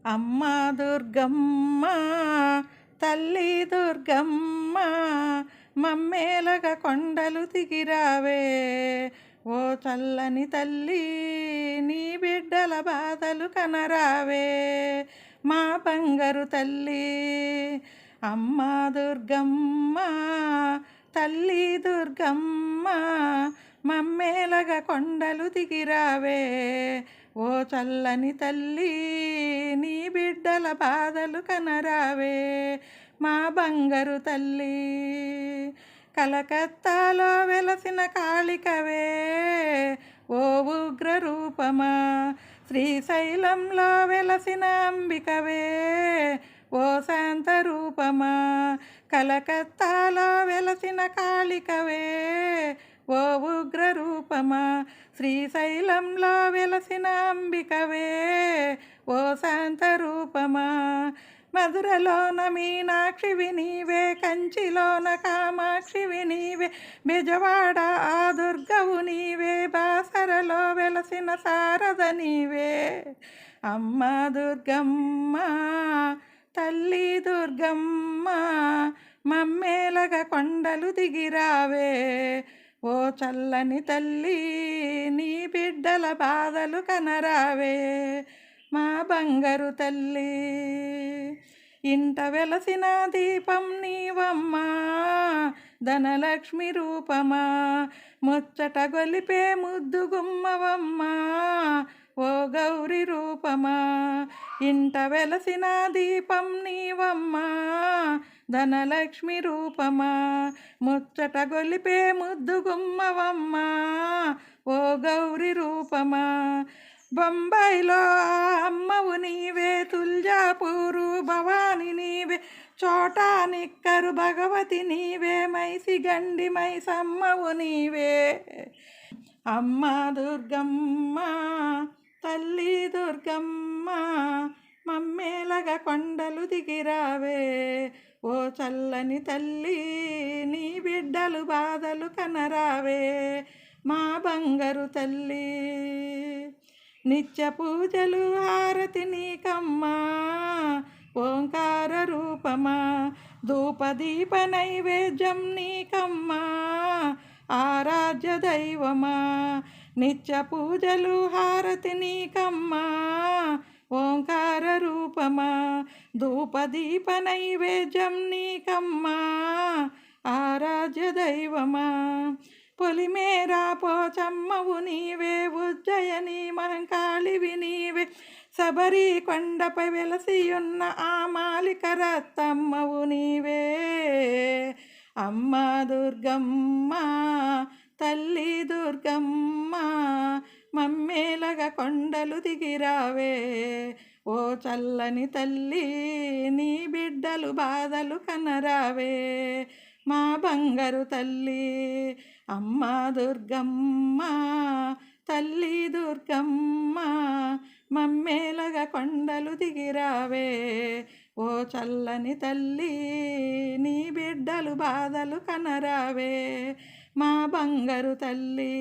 అమ్మ దుర్గమ్మ తల్లి దుర్గమ్మ మమ్మేలగా కొండలు దిగిరావే. ఓ చల్లని తల్లి నీ బిడ్డల బాధలు కనరావే. మా బంగారు తల్లి అమ్మ దుర్గమ్మ తల్లి దుర్గమ్మ మమ్మేలగా కొండలు దిగిరావే. ఓ చల్లని తల్లి నీ బిడ్డల బాధలు కనరావే. మా బంగారు తల్లి కలకత్తాలో వెలసిన కాళికవే. ఓ ఉగ్ర రూపమా శ్రీశైలంలో వెలసిన అంబికవే. ఓ శాంత రూపమా కలకత్తాలో వెలసిన కాళికవే. ఓ ఉగ్ర రూపమా శ్రీశైలంలో వెలసిన అంబికవే. ఓ శాంత రూపమా మధురలోన మీనాక్షివి నీవే, కంచిలోన కామాక్షివి నీవే, బెజవాడ ఆ దుర్గవు నీవే, బాసరలో వెలసిన శారద నీవే. అమ్మ దుర్గమ్మ తల్లి దుర్గమ్మ మమ్మేలగా కొండలు దిగిరావే. ఓ చల్లని తల్లి నీ బిడ్డల బాధలు కనరావే. మా బంగారు తల్లి ఇంట వెలసిన దీపం నీవమ్మా, ధనలక్ష్మి రూపమా ముచ్చట గొలిపే ముద్దు గుమ్మవమ్మా. ఓ గౌరి రూపమా ఇంట వెలసిన దీపం నీవమ్మా, ధనలక్ష్మి రూపమా ముచ్చట గొలిపే ముద్దు గుమ్మవమ్మా. ఓ గౌరి రూపమా బొంబాయిలో అమ్మవు నీవే, తుల్జాపూరు భవాని నీవే, చోటా నిక్కరు భగవతి నీవే, మైసి గండి మైసమ్మవు నీవే. అమ్మ దుర్గమ్మ తల్లి దుర్గమ్మ మమ్మేలగా కొండలు దిగిరావే. ఓ చల్లని తల్లి నీ బిడ్డలు బాధలు కనరావే. మా బంగారు తల్లి నిత్య పూజలు హారతి నీకమ్మా, ఓంకార రూపమా ధూపదీప నైవేద్యం నీకమ్మా, ఆరాధ్య దైవమా. నిత్య పూజలు హారతి నీకమ్మా, ఓంకార రూపమా ధూపదీప నైవేద్యం నీకమ్మా, ఆరాధ్య దైవమా. పొలిమేరా పోచమ్మవు నీవే, ఉజ్జయని మహంకాళివి నీవే, శబరి కొండపై వెలసియున్న ఆ మాలిక రత్తమ్మవు నీవే. అమ్మ దుర్గమ్మ తల్లి దుర్గమ్మ మమ్మేలగా కొండలు దిగిరావే. ఓ చల్లని తల్లి నీ బిడ్డలు బాధలు కనరావే. మా బంగారు తల్లి అమ్మ దుర్గమ్మ తల్లి దుర్గమ్మ మమ్మేలగా కొండలు దిగిరావే. ఓ చల్లని తల్లి నీ బిడ్డలు బాధలు కనరావే. మా బంగారు తల్లి.